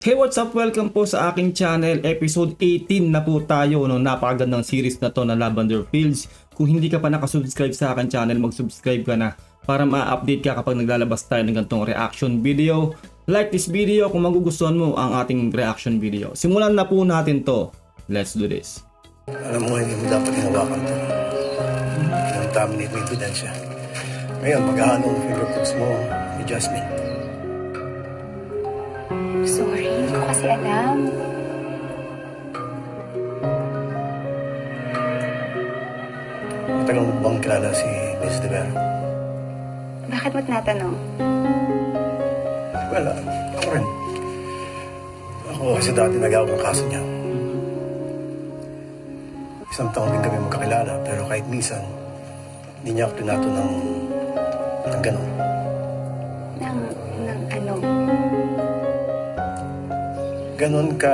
Hey, what's up? Welcome po sa aking channel. Episode 18 na po tayo. Napakagandang series na to na Lavender Fields. Kung hindi ka pa nakasubscribe sa aking channel, mag-subscribe ka na para ma-update ka kapag naglalabas tayo ng ganitong reaction video. Like this video kung magugustuhan mo ang ating reaction video. Simulan na po natin to. Let's do this. Alam mo, hindi mo dapat hinawakan to. Contaminate mo yung ebidensya. Ngayon, maghahalo ang fingerprints mo ni Jasmine. Sorry, hindi ko kasi alam. Matagal mo bang kilala si Miss De Vera? Bakit mo't natanong? Well, ako rin. Ako kasi dati nag-awag ng kaso niya. Isang taon din kami magkakilala, pero kahit minsan, hindi niya ako tinato ng gano'n. Ng ano? Ganon ka,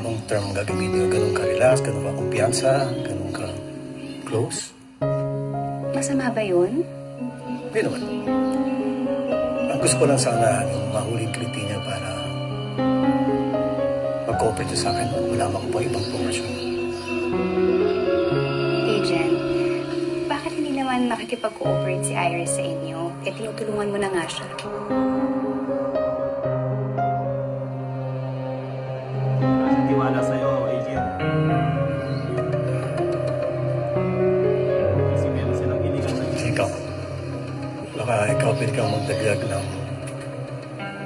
anong term gagamitin mo? Ganon ka relax, ganon ka kumpiyansa, ganon ka close? Masama ba yun? Hindi naman. Ang gusto ko lang sana yung mahuling kiliti niya para mag-cooperate sa akin at malaman ko pa ibang portion. Agent, bakit hindi naman makikipag-cooperate si Iris sa inyo? E tinutulungan mo na nga siya. Tiwala sa'yo, agent. Kasi meron silang iligan na Ikaw. Baka ikaw pwede kang magdagdag ng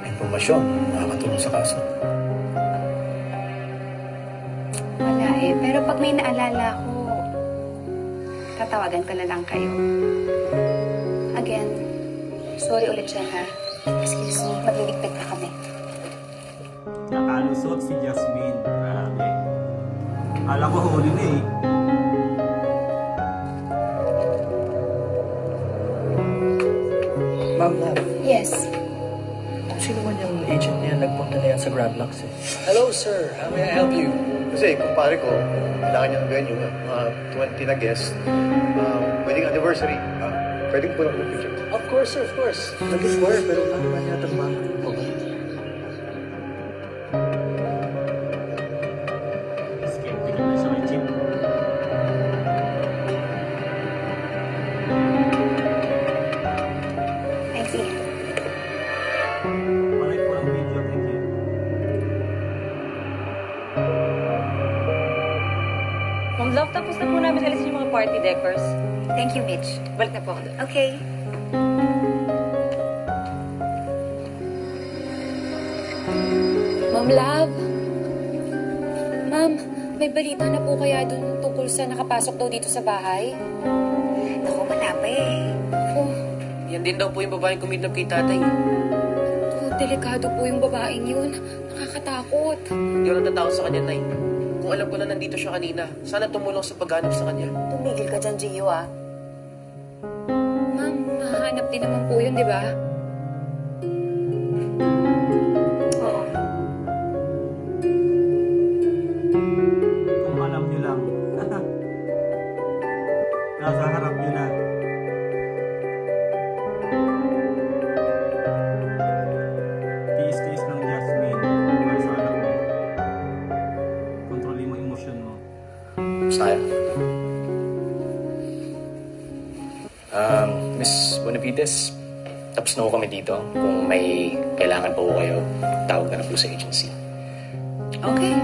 impormasyon na makakatulong sa kaso. Wala eh, pero pag may naalala ko, tatawagan ko na lang kayo. Again, sorry ulit siya ha. Excuse me, magliligpit na kami. nakalusot si Jasmine. Grabe. Akala ko huli na eh. Ma'am, Yes. kung sino man yung agent niya, nagpunta na yan sa Grablax eh. Hello, sir. How may I help you? Kasi kumpare ko, kailangan niya ng venue, mga 20 na guests. Wedding anniversary. Pwede ko po lang picture. Of course, sir, of course. Nag-inquire, pero ano man yata ma'am? Okay. Skeptical na siya kay Chip. I see. Pakit po ang video. Thank you. Ma'am Love, tapos na po namin alisin yung mga party decors. Thank you, Mitch. Balik na po ako doon. Okay. Ma'am Love? Ma'am, may balita na po kaya dun tungkol sa nakapasok daw dito sa bahay? Naku, wala pa eh. Oh, Yan din daw po yung babaeng kumidnap kay tatay. delikado po yung babaeng yun. Nakakatakot. Hindi ako natatakot sa kanya, Nay. Kung alam ko na nandito siya kanina, sana tumulong sa paghanap sa kanya. Tumigil ka dyan, Gio ah. Ma'am, nahanap din naman po yun, di ba? Oo. Kung alam nyo lang. Nasa harap nyo na. Tiis-tiis ng Jasmine. Para sa anak mo. Kontrolin mo yung emosyon mo. Saya. Miss Bonavides, tapos na po kami dito. Kung may kailangan po kayo, tawag na po sa agency. Okay.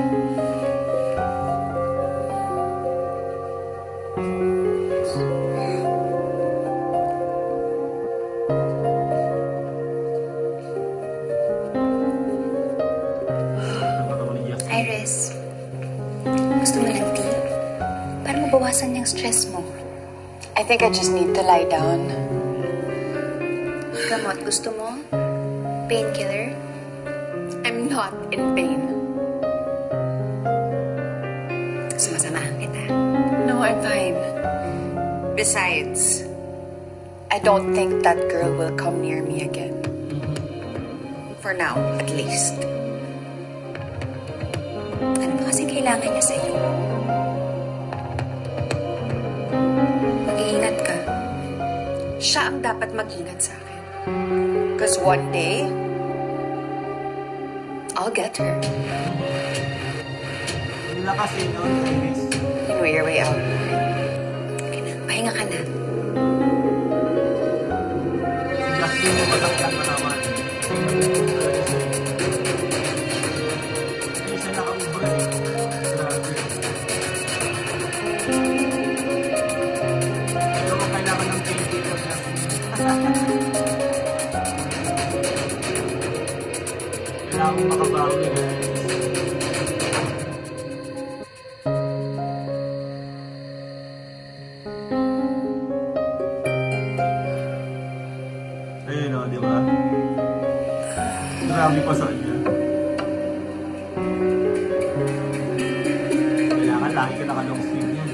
Napatawa ni Jasmine. Iris, gusto mo ng tea? Para mabawasan yung stress mo. I think I just need to lie down. Gamot, gusto mo? Painkiller? I'm not in pain. Sumasamahan kita. No, I'm fine. Besides, I don't think that girl will come near me again. For now, at least. Ano ba kasing kailangan niya sa'yo? Mag-iingat ka. Siya ang dapat mag-ingat sa akin. Because one day, I'll get her. Nila kasi, no, Iris. You know your way out. Okay na, pahinga ka na. Si Justin mo matangkan mo naman. Hindi siya nakaubra eh. Grabe. Pero kung kailangan ng pinti ko niya. Kailangan mo makabawi eh. Ayun o, di ba? Grabe pa sa kanya. Kailangan lagi ka naka-long sleeve yan.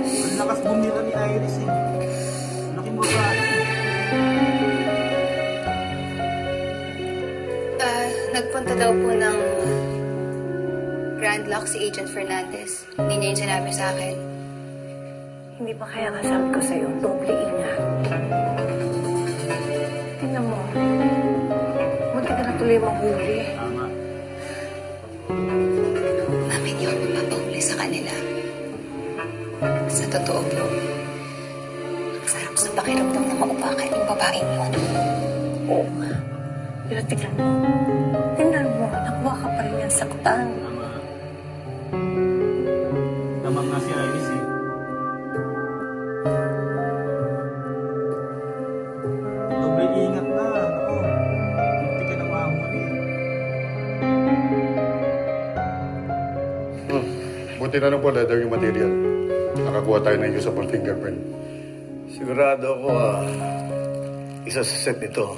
Ang lakas bumira ni Iris eh. Laking babae. Nagpunta daw po ng Grand Lock si Agent Fernandez. Hindi niya yung sinabi sa akin. Hindi ba kaya kasabi ko sa'yo, doble ingat. Tingnan mo, munti ka na tuloy mahuli. Tama. Mami, hindi ako mapapahuli sa kanila. Sa totoo po, ang sarap sa pakiramdam na maupakan yung babaeng yun. Oo nga. Pero tingnan mo, nakuha ka pa rin yan saktan. Tama. Damang nga si Iris eh. Doble ingat na. Ako, hindi ka na mahuli. Buti na lang po leather yung material. Nakakuha tayo ng usable fingerprint. Sigurado ako, isa sa set nito,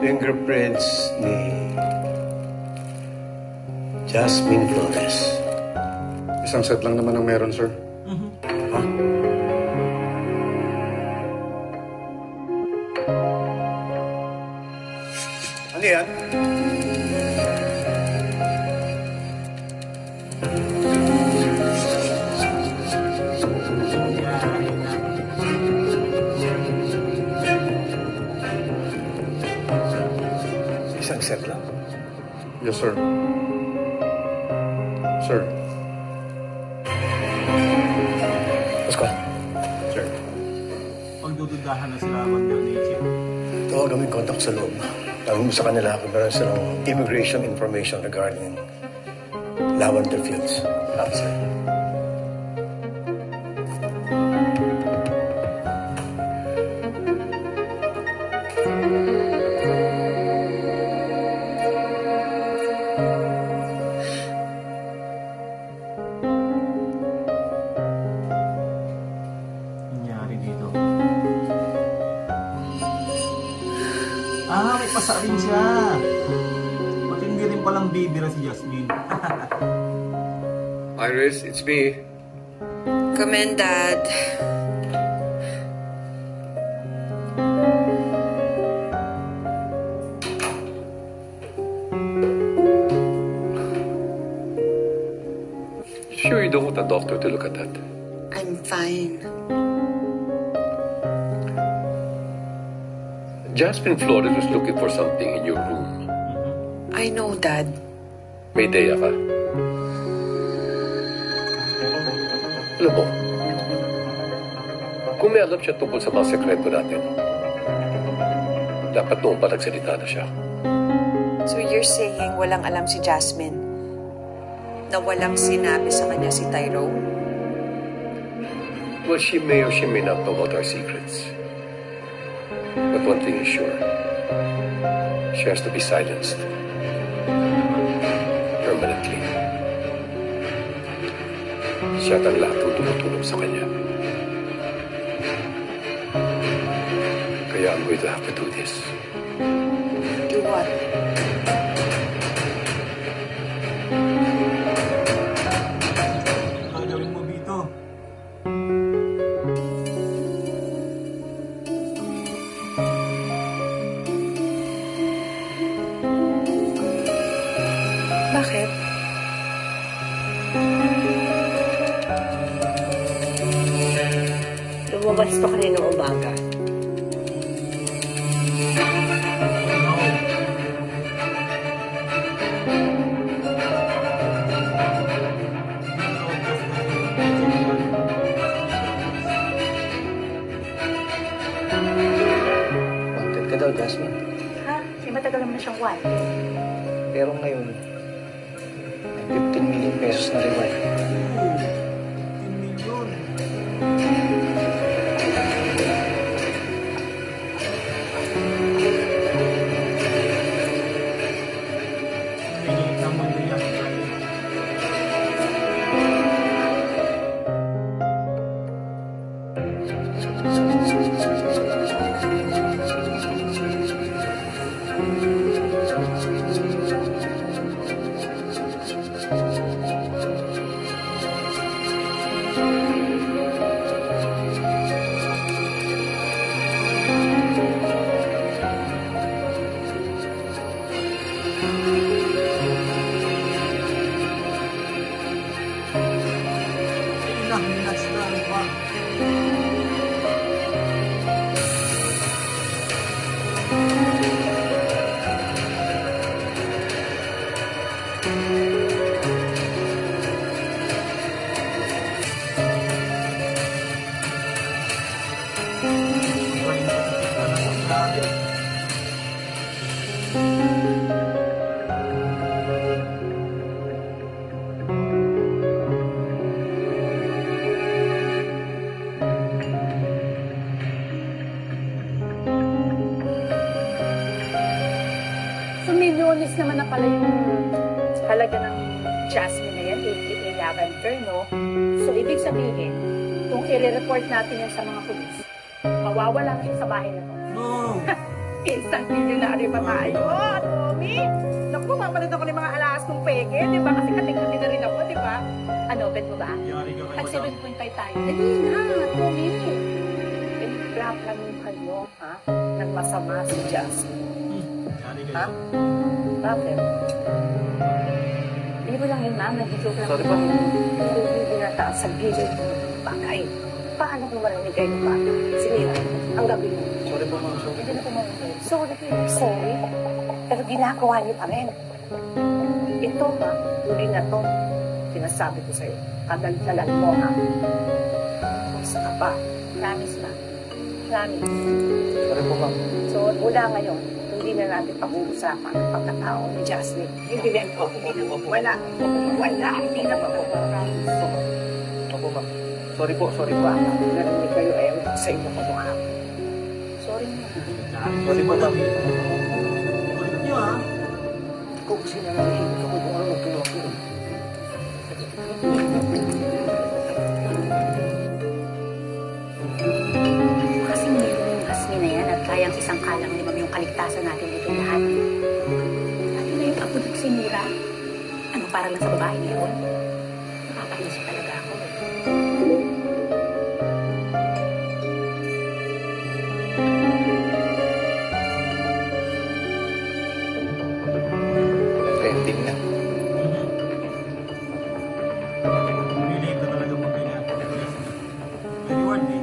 fingerprints ni Jasmine Flores. Isang set lang naman ang meron, sir. Ano yan? Isang set lang. Yes, sir. Sir. Pascual, Sir. Pagdududahan na sila Lavender ni Chip. tawagan mo yung contact sa loob. Tawag mo sa kanila kung meron silang immigration information regarding Lavender Fields. Sir. Nangyari dito. May pasa rin siya. Pati hindi rin palang bibira si Jasmine. Iris, it's me. Come in, Dad. Sure you don't want a doctor to look at that? I'm fine. Jasmine Flores was looking for something in your room. I know, Dad. May ideya ka? Alam mo, kung may alam siya tungkol sa mga sekreto natin, dapat noon pa nagsalita na siya. So you're saying walang alam si Jasmine? Na walang sinabi sa kanya si Tyrone? Well, she may or she may not know about our secrets. But one thing is sure. She has to be silenced. Permanently. Siya at ang lahat ng tumutulong sa kanya. Kaya I'm going to have to do this. Do what? Gagawin mo, Vito. Bakit? Lumabas to kaninang umaga. Jasmine. Ha? Matagal naman na siyang wife. Pero ngayon, 15 million pesos na reward. Milyones naman na pala yung halaga ng Jasmine na yan, aka Lavender, no? So, ibig sabihin, kung i-report natin yan sa mga pulis, mawawala na yun sa bahay na to. No! Instant millionary pa tayo. Tommy! Naku, mamalit ako ng mga alas kong peke, di ba? Kasi kating-kating na rin ako, di ba? Ano, bet mo ba? Tag 7.5 tayo. Dali na, Tommy! Pinag-grab lang yung kayo, ha? Nang masama si Jasmine. Ha? Bakit? Hindi mo lang yun, ma'am. Nag-joke lang. Sorry po. Hindi nataas sa gilid mo. Bagay. Paano kung marinig kayo pa? Sinira. Ang gabi mo. Sorry po, ma'am. Sorry. Hindi na po marinig. Sorry. Pero ginagawa niyo pa rin. Ito, ha? Huli na to. Sinasabi ko sa'yo. Kadagdagan mo, ha? Isa ka pa. Promise, ma'am. Promise. Sorry po, ma'am. So, mula ngayon, hindi na natin pag-uusapan ang pagkatao ni Jasmine. Hindi na po. Wala. Hindi na po. Opo, ma'am. Sorry po. Narinig kayo ayaw sa inyo ko mga. Sorry na. Sorry po, ma'am. Ulit nyo, ha? Kung sino na nahihig ako kung ano pinapin. Kasi meron yung Jasmine na yan at kayang isang kalang limang yung kaligtasan natin dito lahat. Ano na yung apo ng sinira? Ano, para lang sa babae na yun? Nakakainis talaga ako. Trending na. Relate na talaga mo kanya. Reward eh.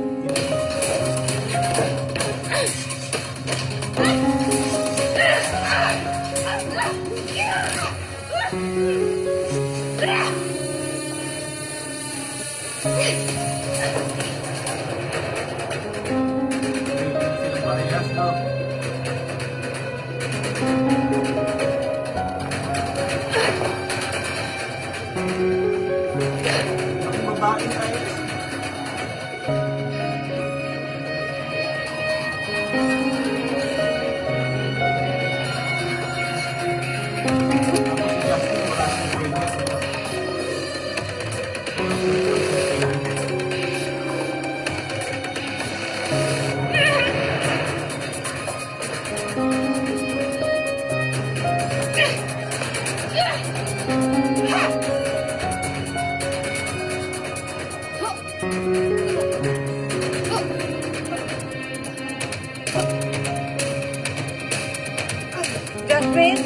Jasmine?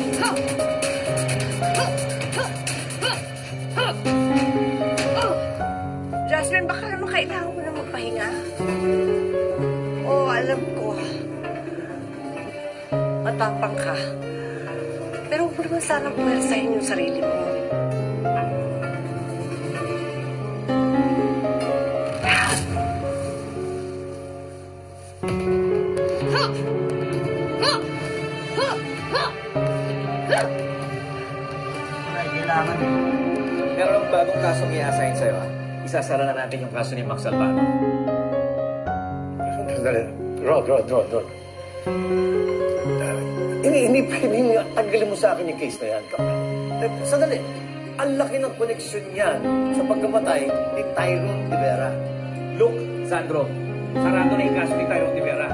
Jasmine, baka naman kailangan mo na magpahinga. Oo, alam ko. Matapang ka. Pero huwag mo naman sanang puwersahin yung sarili mo. kasong i-assign sa'yo, ha? Isasara na natin yung kaso ni Max Albano. Rod. Hindi pwedeng tanggalin mo sa akin yung case na yan. Sandali. Ang laki ng koneksyon yan sa pagkamatay ni Tyrone Rivera. Look, Sandro, sarado na yung kaso ni Tyrone Rivera.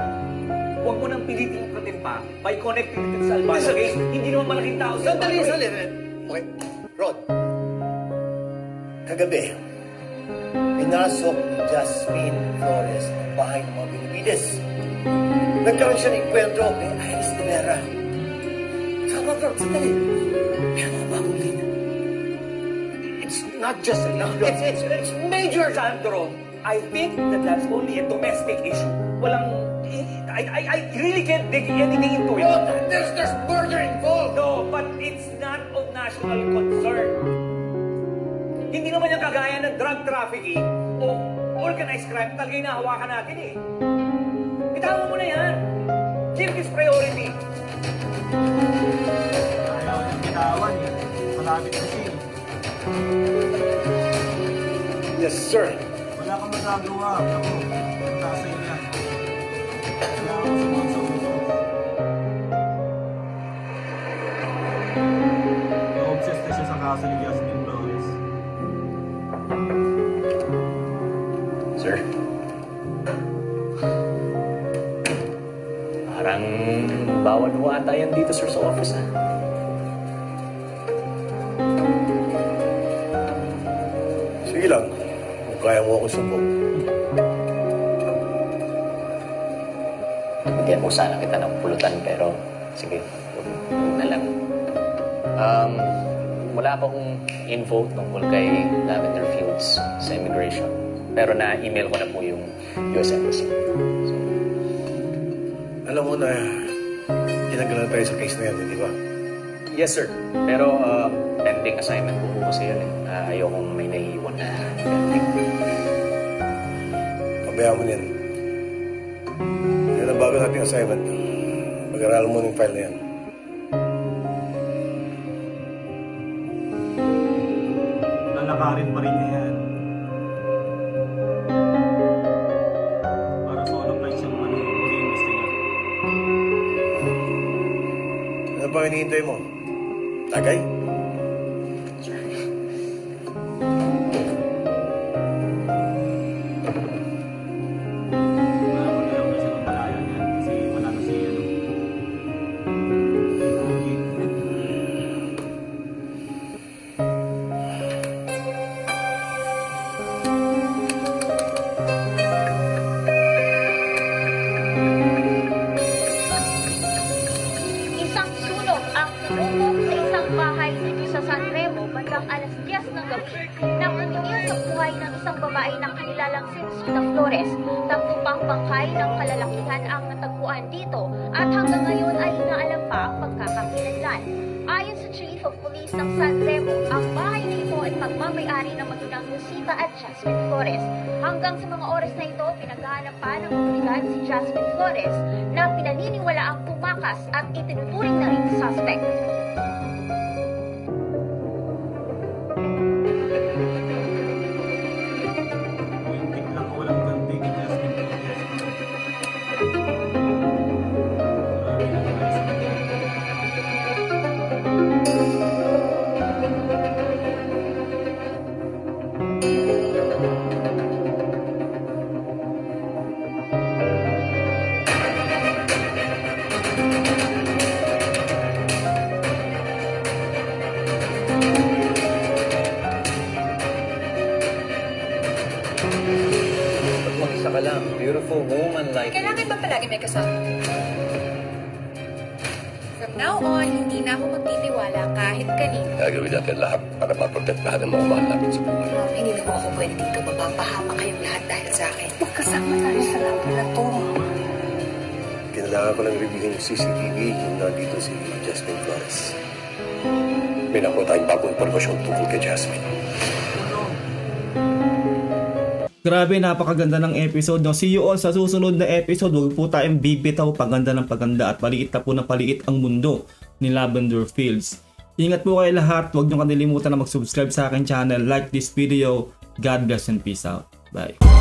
Huwag mo nang pilitin yung katimpa by connecting it sa Albano case. Hindi naman malaking tao sa Sandali. Okay, Rod. Kagabi, pinasok ni Jasmine Flores ang bahay ng mga Benavides. Nagkaroon siya ng enkwentro kay Iris Rivera. Sandali. Meron ka ba akong lead? It's not just a lead. It's major, Sandro. I think that's only a domestic issue. I really can't dig anything into it. Oh, there's murder involved. No, but it's not of national concern. Hindi naman yung kagaya ng drug trafficking o organized crime talaga yung nahawakan natin eh. Bitawan mo na yan. Give this priority. Ayaw yung bitawan eh. Malapit na siya. Yes, sir. Wala kang magagawa. Ako, nasa iyo yan. Wala akong sumunod sa uso. Na-obsessed na siya sa kaso ni Jasmine Flores. Sir? Parang bawal mo ata yan dito, sir, sa office, ha? Sige lang. Kung kaya mo ako sumbong. Bigyan mo sana kita ng pulutan, pero sige, huwag na lang. Wala pa akong info tungkol kay Lavender Fields sa immigration. Pero na-email ko na po yung US Embassy. Alam mo na, tinanggalan tayo sa case na yan, di ba? Yes, sir. Pero pending assignment po po kasi yun eh. Ayokong may naiiwan na pending. Pabayaan mo yan. Yan ang bago nating assignment. Mag-aral mo ng file na yan. Lalakarin pa rin niya yan. Para solo flight siyang mag-iimbestiga. Ano pa hinihintay mo? Tagay? Beautiful woman like Kailangan ba palagi may kasama? From now on, hindi na ako magtitiwala kahit kanino. Gagawin natin lahat para maprotektahan ang mga mahal natin sa buhay. Hindi na po ako pwede dito. Mapapahama kayong lahat dahil sa akin. Magkasama tayo sa laban na to. Kailangan ko lang reviewin yung CCTV kung nandito si Jasmine Flores. May nakuha tayong bagong impormasyon tungkol kay Jasmine. Grabe, napakaganda ng episode. No? See you all sa susunod na episode. Huwag po tayong bibitaw, paganda ng paganda at paliit na po ng paliit ang mundo ni Lavender Fields. Ingat po kayo lahat. Huwag nyo kalilimutan na mag-subscribe sa akin channel. Like this video. God bless and peace out. Bye.